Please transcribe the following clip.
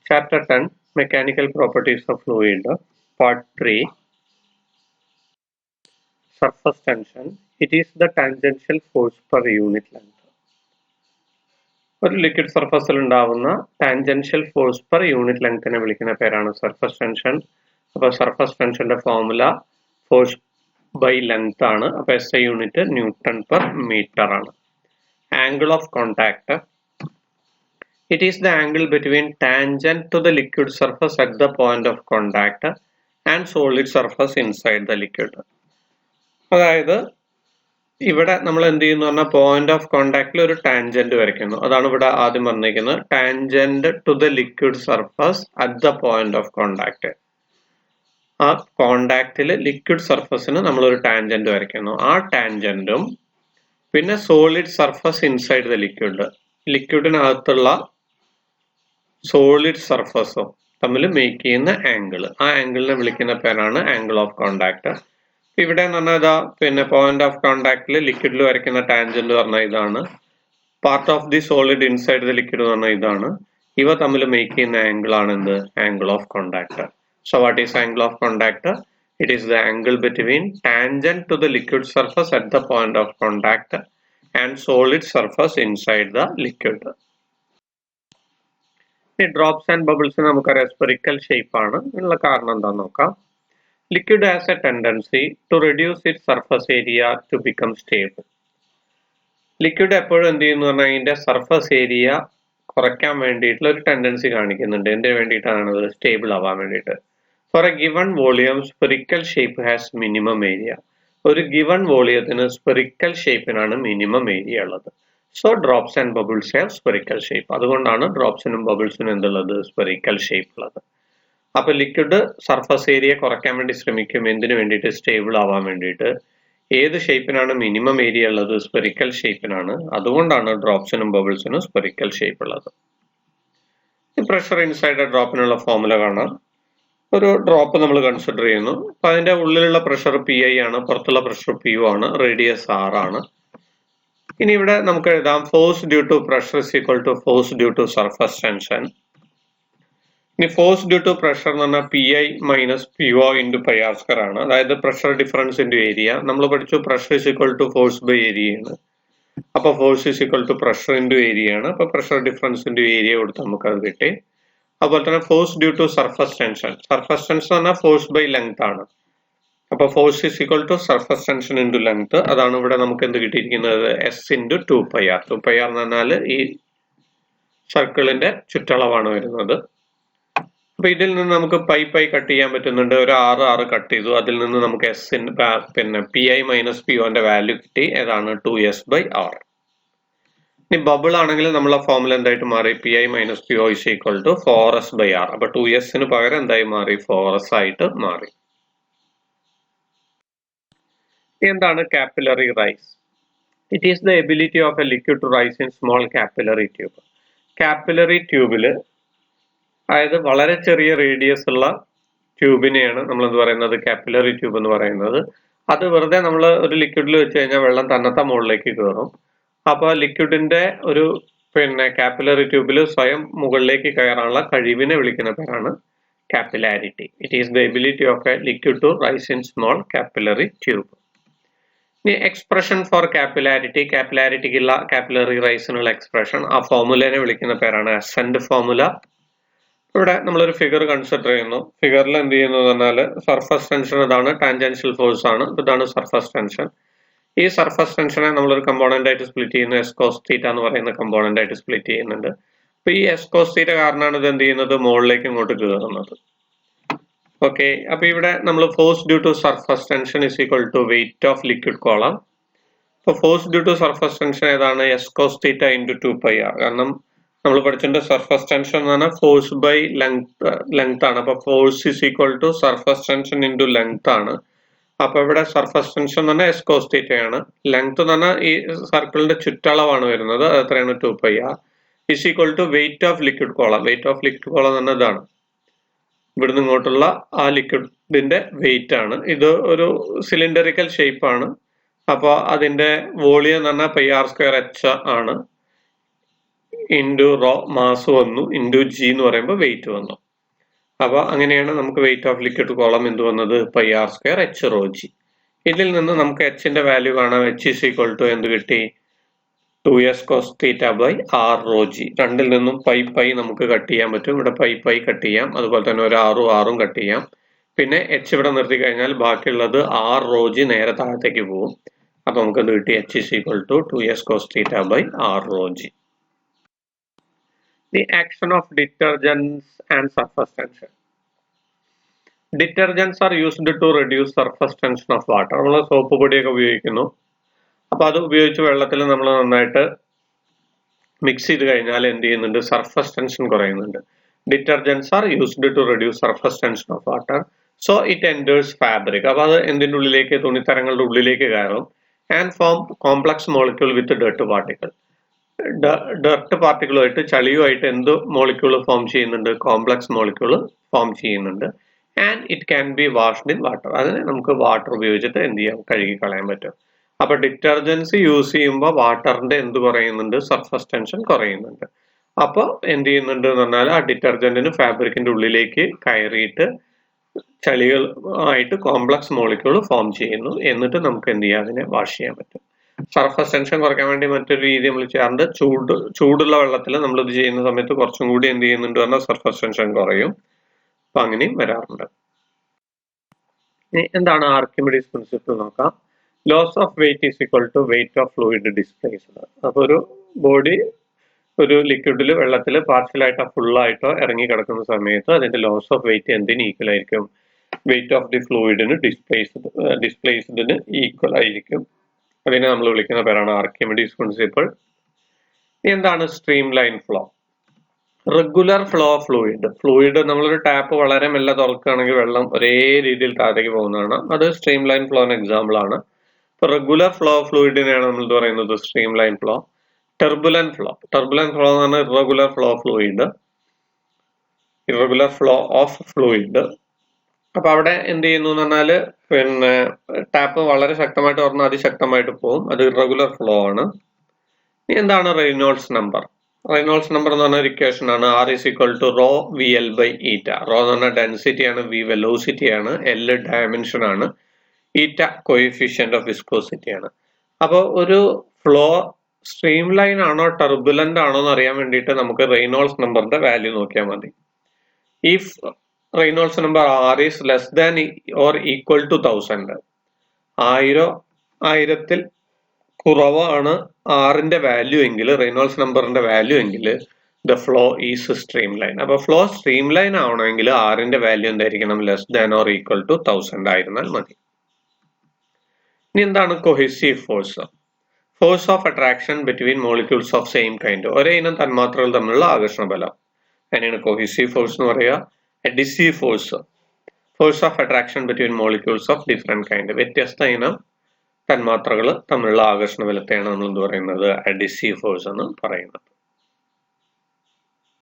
Chapter 10 Mechanical Properties of Fluid, Part 3 Surface Tension. It is the tangential force per unit length. ഒരു liquid സർഫസിൽ ഉണ്ടാവുന്ന tangential force per unit ലെങ്തിനെ വിളിക്കുന്ന പേരാണ് surface tension. അപ്പോൾ surface ടെൻഷന്റെ ഫോർമുല ഫോഴ്സ് ബൈ ലെങ്ത് ആണ്. അപ്പോൾ SI unit newton per metre ആണ്. Angle of contact, it is the angle between tangent to the liquid surface at the point of contact and solid surface inside the liquid. അതായത് ഇവിടെ നമ്മൾ എന്ത് ചെയ്യുന്നു പറഞ്ഞാൽ point of കോണ്ടാക്റ്റിൽ ഒരു tangent വരയ്ക്കുന്നു. അതാണ് ഇവിടെ ആദ്യം പറഞ്ഞിരിക്കുന്നത്, tangent to the liquid surface at the point of contact. ആ കോണ്ടാക്റ്റിൽ ലിക്വിഡ് സർഫസിന് നമ്മളൊരു ടാൻജന്റ് വരയ്ക്കുന്നു. ആ ടാൻജന്റും പിന്നെ solid surface inside the liquid, ലിക്വിഡിനകത്തുള്ള സോളിഡ് സർഫസും തമ്മിൽ മേക്ക് ചെയ്യുന്ന ആംഗിൾ, ആ ആംഗിളിനെ വിളിക്കുന്ന പേരാണ് ആംഗിൾ ഓഫ് കോണ്ടാക്ട്. ഇവിടെ എന്ന് പറഞ്ഞാൽ ഇതാ പിന്നെ പോയിന്റ് ഓഫ് കോണ്ടാക്റ്റിൽ ലിക്വിഡിൽ വരയ്ക്കുന്ന ടാൻജന്റ് പറഞ്ഞാൽ ഇതാണ്, part of the solid inside the liquid എന്ന് പറഞ്ഞാൽ ഇതാണ്. ഇവ തമ്മിൽ മേക്ക് ചെയ്യുന്ന ആംഗിൾ ആണ് എന്ത്? Angle of contact. So what is angle of contact? It is the angle between tangent to the liquid surface at the point of contact and solid surface inside the liquid. ഈ drops and bubbles നമുക്കറിയാം spherical shape ആണ്. ഇതിനുള്ള കാരണം എന്താണെന്ന് നോക്കാം. Liquid has a tendency to reduce it surface area to become stable. Liquid എപ്പോഴും എന്ത് ചെയ്യുന്നു പറഞ്ഞാൽ അതിന്റെ സർഫസ് ഏരിയ കുറയ്ക്കാൻ വേണ്ടിയിട്ടുള്ള ഒരു ടെൻഡൻസി കാണിക്കുന്നുണ്ട്. എന്തിനു വേണ്ടിയിട്ടാണ്? സ്റ്റേബിൾ ആവാൻ വേണ്ടിയിട്ട്. For a given volume spherical shape has minimum area. ഒരു ഗിവൺ വോളിയത്തിന് സ്പെറിക്കൽ ഷേപ്പിനാണ് മിനിമം ഏരിയ ഉള്ളത്. So drops and bubbles have spherical shape. അതുകൊണ്ടാണ് ഡ്രോപ്സിനും ബബിൾസിനും എന്തുള്ളത്? സ്പെറിക്കൽ ഷേപ്പ് ഉള്ളത്. അപ്പൊ ലിക്വിഡ് സർഫസ് ഏരിയ കുറയ്ക്കാൻ വേണ്ടി ശ്രമിക്കും. എന്തിനു വേണ്ടിയിട്ട്? സ്റ്റേബിൾ ആവാൻ വേണ്ടിയിട്ട്. ഏത് ഷേപ്പിനാണ് മിനിമം ഏരിയ ഉള്ളത്? സ്പെറിക്കൽ ഷേപ്പിനാണ്. അതുകൊണ്ടാണ് ഡ്രോപ്സിനും ബബിൾസിനും സ്പെറിക്കൽ ഷേപ്പ് ഉള്ളത്. ഈ പ്രഷർ ഇൻസൈഡ് ഡ്രോപ്പിനുള്ള ഫോർമുല കാണാം. ഒരു ഡ്രോപ്പ് നമ്മൾ കൺസിഡർ ചെയ്യുന്നു. അപ്പൊ അതിന്റെ ഉള്ളിലുള്ള പ്രഷർ PI ആണ്, പുറത്തുള്ള പ്രഷർ PU ആണ്, റേഡിയസ് R ആണ്. ഇനി ഇവിടെ നമുക്ക് എഴുതാം force due to pressure is equal to force due to surface tension. ഇനി ഫോഴ്സ് ഡ്യൂ ടു പ്രഷർ എന്ന് പറഞ്ഞാൽ PI minus PO into πr² ആണ്. അതായത് പ്രഷർ ഡിഫറൻസ് ഇൻറ്റു ഏരിയ. നമ്മൾ പഠിച്ചു pressure is equal to force by area ആണ്. അപ്പൊ force is equal to pressure into area ആണ്. അപ്പൊ പ്രഷർ ഡിഫറൻസ് ഇൻറ്റു ഏരിയ കൊടുത്ത് നമുക്ക് അത് കിട്ടി. അതുപോലെ തന്നെ force due to surface tension. Surface tension എന്ന് പറഞ്ഞാൽ ഫോഴ്സ് ബൈ ലെങ്ത് ആണ്. അപ്പൊ force is equal to surface tension into length. അതാണ് ഇവിടെ നമുക്ക് എന്ത് കിട്ടിയിരിക്കുന്നത്? S into 2πr. 2πr എന്ന് പറഞ്ഞാൽ ഈ സർക്കിളിന്റെ ചുറ്റളവാണ് വരുന്നത്. അപ്പൊ ഇതിൽ നിന്ന് നമുക്ക് പൈ കട്ട് ചെയ്യാൻ പറ്റുന്നുണ്ട്. ഒരു 6 കട്ട് ചെയ്തു. അതിൽ നിന്ന് നമുക്ക് S പിന്നെ PI മൈനസ് POന്റെ വാല്യൂ കിട്ടി. ഏതാണ്? 2S/R. ഇനി ബബിൾ ആണെങ്കിൽ നമ്മളെ ഫോർമുല എന്തായിട്ട് മാറി? PI minus PO is equal to 4S/R. അപ്പൊ 2Sന് പകരം എന്തായി മാറി? 4S ആയിട്ട് മാറി. എന്താണ് capillary rise? It is the ability of a liquid to rise in small capillary tube. Capillary ട്യൂബില്, അതായത് വളരെ ചെറിയ റേഡിയസ് ഉള്ള ട്യൂബിനെയാണ് നമ്മൾ എന്ത് പറയുന്നത്? കാപ്പിലറി ട്യൂബ് എന്ന് പറയുന്നത്. അത് വെറുതെ നമ്മൾ ഒരു ലിക്വിഡിൽ വെച്ച് കഴിഞ്ഞാൽ വെള്ളം തന്നത്ത മുകളിലേക്ക് കയറും. അപ്പോൾ ലിക്വിഡിന്റെ ഒരു പിന്നെ കാപ്പിലറി ട്യൂബിൽ സ്വയം മുകളിലേക്ക് കയറാനുള്ള കഴിവിനെ വിളിക്കുന്ന പേരാണ് capillarity. It is the ability of a liquid to rise in small capillary tube. The expression for capillarity, capillary rise എന്നുള്ള എക്സ്പ്രഷൻ, ആ ഫോർമുലേനെ വിളിക്കുന്ന പേരാണ് അസെന്റ് ഫോർമുല. ഇവിടെ നമ്മളൊരു ഫിഗർ കൺസിഡർ ചെയ്യുന്നു. ഫിഗറിൽ എന്ത് ചെയ്യുന്നു പറഞ്ഞാൽ സർഫസ് ടെൻഷൻ ഇതാണ്, ടാൻജൻഷ്യൽ ഫോഴ്സ് ആണ്, ഇതാണ് സർഫസ് ടെൻഷൻ. ഈ സർഫസ് ടെൻഷനെ നമ്മളൊരു കമ്പോണന്റ് ആയിട്ട് സ്പ്ലിറ്റ് ചെയ്യുന്നു. S cos θ എന്ന് പറയുന്ന കമ്പോണന്റ് ആയിട്ട് സ്പ്ലിറ്റ് ചെയ്യുന്നുണ്ട്. അപ്പൊ ഈ S cos θ കാരണമാണ് ഇത് എന്ത് ചെയ്യുന്നത്? മുകളിലേക്ക് ഇങ്ങോട്ട് കയറുന്നത്. ഓക്കെ, അപ്പൊ ഇവിടെ നമ്മൾ force due to surface tension is equal to weight of liquid column. അപ്പൊ force due to surface tension ഏതാണ്? S cos θ into 2πr. കാരണം നമ്മൾ പഠിച്ചിട്ടുണ്ട് സർഫസ് ടെൻഷൻ എന്ന് പറഞ്ഞാൽ ഫോഴ്സ് ബൈ ലെങ്ത് ആണ്. അപ്പൊ force is equal to surface tension into length ആണ്. അപ്പൊ ഇവിടെ സർഫസ് ടെൻഷൻ എന്ന് പറഞ്ഞാൽ S cos θ ആണ്. ലെങ്ത് എന്ന് പറഞ്ഞാൽ ഈ സർക്കിളിന്റെ ചുറ്റളവാണ് വരുന്നത്. അത് എത്രയാണ്? 2πr. Is equal to weight of liquid column. Weight of liquid column എന്ന് പറഞ്ഞാൽ ഇതാണ്, ഇവിടുന്ന് ഇങ്ങോട്ടുള്ള ആ ലിക്വിഡിന്റെ വെയിറ്റ് ആണ്. ഇത് ഒരു സിലിണ്ടറിക്കൽ ഷേപ്പ് ആണ്. അപ്പോൾ അതിന്റെ വോളിയം എന്ന് പറഞ്ഞാൽ πr² h ആണ്. ഇൻറ്റു റോ മാസ് വന്നു ഇൻറ്റു ജി എന്ന് പറയുമ്പോൾ വെയിറ്റ് വന്നു. അപ്പോൾ അങ്ങനെയാണ് നമുക്ക് വെയിറ്റ് ഓഫ് ലിക്വിഡ് കോളം എന്ത് വന്നത് pi R square H rho G. ഇതിൽ നിന്ന് നമുക്ക് എച്ചിന്റെ വാല്യൂ കാണാം. എച്ച് ഈസ് ഈക്വൽ ടു എന്ത് കിട്ടി 2s cos theta by r rho g. രണ്ടിൽ നിന്നും പൈ നമുക്ക് കട്ട് ചെയ്യാൻ പറ്റും. ഇവിടെ പൈ കട്ട് ചെയ്യാം. അതുപോലെ തന്നെ ഒരു ആറും കട്ട് ചെയ്യാം. പിന്നെ എച്ച് ഇവിടെ നിർത്തി കഴിഞ്ഞാൽ ബാക്കിയുള്ളത് r rho g നേരെ താഴത്തേക്ക് പോകും. അപ്പൊ നമുക്ക് എന്ത് കിട്ടി h is equal to 2s cos theta by r rho g. The action of detergents and surface tension. Detergents are used to reduce surface tension of water. നമ്മൾ സോപ്പ് പൊടിയൊക്കെ ഉപയോഗിക്കുന്നു. അപ്പോൾ അത് ഉപയോഗിച്ച് വെള്ളത്തിൽ നമ്മൾ നന്നായിട്ട് മിക്സ് ചെയ്ത് കഴിഞ്ഞാൽ എന്ത് ചെയ്യുന്നുണ്ട് സർഫസ് ടെൻഷൻ കുറയുന്നുണ്ട്. Detergents are used to reduce surface tension of water. So it enters fabric. അപ്പോൾ അത് എന്തിൻ്റെ ഉള്ളിലേക്ക് തുണിത്തരങ്ങളുടെ ഉള്ളിലേക്ക് കയറും. And form complex molecule with dirt particle. Dirt പാർട്ടിക്കിളുമായിട്ട് ചളിയുമായിട്ട് എന്ത് മോളിക്യൂൾ ഫോം ചെയ്യുന്നുണ്ട് കോംപ്ലക്സ് മോളിക്യൂൾ ഫോം ചെയ്യുന്നുണ്ട്. And it can be washed in water. അതിനെ നമുക്ക് വാട്ടർ ഉപയോഗിച്ചിട്ട് എന്ത് ചെയ്യാം കഴുകി കളയാൻ പറ്റും. അപ്പൊ ഡിറ്റർജൻസ് യൂസ് ചെയ്യുമ്പോൾ വാട്ടറിന്റെ എന്ത് കുറയുന്നുണ്ട് സർഫസ് ടെൻഷൻ കുറയുന്നുണ്ട്. അപ്പോൾ എന്ത് ചെയ്യുന്നുണ്ട് എന്ന് പറഞ്ഞാൽ ആ ഡിറ്റർജന്റിന് ഫാബ്രിക്കിന്റെ ഉള്ളിലേക്ക് കയറിയിട്ട് ചളികൾ ആയിട്ട് കോംപ്ലക്സ് മോളിക്യൂൾ ഫോം ചെയ്യുന്നു. എന്നിട്ട് നമുക്ക് എന്ത് ചെയ്യാം അതിനെ വാഷ് ചെയ്യാൻ പറ്റും. സർഫസ് ടെൻഷൻ കുറയ്ക്കാൻ വേണ്ടി മറ്റൊരു രീതി നമ്മൾ ചെയ്യാറുണ്ട്. ചൂടുള്ള വെള്ളത്തിൽ നമ്മൾ ഇത് ചെയ്യുന്ന സമയത്ത് കുറച്ചും കൂടി എന്ത് ചെയ്യുന്നുണ്ട് പറഞ്ഞാൽ സർഫസ് ടെൻഷൻ കുറയും. അപ്പൊ അങ്ങനെയും വരാറുണ്ട്. എന്താണ് ആർക്കിമിഡീസ് പ്രിൻസിപ്പിൾ നോക്കാം. Loss of weight is equal to weight of fluid displaced. അപ്പോൾ ഒരു ബോഡി ഒരു ലിക്വിഡിൽ വെള്ളത്തിൽ പാർഷ്യലായിട്ടോ ഫുള്ളായിട്ടോ ഇറങ്ങി കിടക്കുന്ന സമയത്ത് അതിന്റെ ലോസ് ഓഫ് വെയിറ്റ് എന്തിന് ഈക്വൽ ആയിരിക്കും വെയിറ്റ് ഓഫ് ദി ഫ്ലൂയിഡിന് ഡിസ്പ്ലേസ്ഡിന് ഈക്വൽ ആയിരിക്കും. അതിനെ നമ്മൾ വിളിക്കുന്ന പേരാണ് ആർക്കിമിഡീസ് പ്രിൻസിപ്പിൾ. എന്താണ് stream line flow? Regular flow of fluid നമ്മളൊരു ടാപ്പ് വളരെ മെല്ലെ തുറക്കുകയാണെങ്കിൽ വെള്ളം ഒരേ രീതിയിൽ താഴേക്ക് പോകുന്നതാണ്. അത് സ്ട്രീം ലൈൻ ഫ്ലോന് എക്സാമ്പിൾ ആണ്. ഇപ്പൊ റെഗുലർ ഫ്ലോ ഓഫ് ഫ്ലൂയിഡിനെയാണ് നമ്മൾ പറയുന്നത് സ്ട്രീം ലൈൻ ഫ്ലോ. ടെർബുലന്റ് ഫ്ലോ എന്ന് പറഞ്ഞാൽ ഇറഗുലർ ഫ്ലോ ഓഫ് ഫ്ലൂയിഡ്. അപ്പൊ അവിടെ എന്ത് ചെയ്യുന്നു എന്ന് പറഞ്ഞാല് പിന്നെ ടാപ്പ് വളരെ ശക്തമായിട്ട് തുറന്നാൽ അതിശക്തമായിട്ട് പോകും. അത് ഇറഗുലർ ഫ്ലോ ആണ്. എന്താണ് റെയ്നോൾഡ്സ് നമ്പർ? റെയ്നോൾഡ്സ് നമ്പർ എന്ന് പറഞ്ഞ ഒരു ഇക്വേഷൻ ആണ്. R is equal to rho VL by eta. Rho എന്ന് പറഞ്ഞാൽ ഡെൻസിറ്റി ആണ്, V വെലോസിറ്റി ആണ്, L ഡയമെൻഷൻ ആണ്, ഈറ്റ കോയിഫിഷ്യന്റ് ഓഫ് വിസ്കോസിറ്റി ആണ്. അപ്പോൾ ഒരു ഫ്ലോ സ്ട്രീം ലൈൻ ആണോ ടർബുലന്റ് ആണോ എന്ന് അറിയാൻ വേണ്ടിയിട്ട് നമുക്ക് റെയ്നോൾഡ്സ് നമ്പറിന്റെ വാല്യൂ നോക്കിയാൽ മതി. If Reynolds number R is less than or equal to 1000, 1000 കുറവാണ് ആറിന്റെ വാല്യൂ എങ്കിൽ, റെയ്നോൾഡ്സ് നമ്പറിന്റെ വാല്യൂ എങ്കിൽ the flow is streamline. അപ്പൊ ഫ്ലോ സ്ട്രീം ലൈൻ ആവണമെങ്കിൽ ആറിന്റെ വാല്യൂ എന്തായിരിക്കണം less than or equal to 1000 ആയിരുന്നാൽ മതി. ഇനി എന്താണ് cohesive force? Force of attraction between molecules of same kind. ഒരേ ഇനം തന്മാത്രകൾ തമ്മിലുള്ള ആകർഷണ ബലം അതിനാണ് കൊഹെസീവ് ഫോഴ്സ് എന്ന് പറയുക. Adhesive force of attraction between molecules of different kind. വ്യത്യസ്ത ഇനം തന്മാത്രകൾ തമ്മിലുള്ള ആകർഷണ ബലത്തെയാണ് നമ്മൾ എന്ത് പറയുന്നത് അഡിസീവ് ഫോഴ്സ് എന്ന് പറയുന്നത്.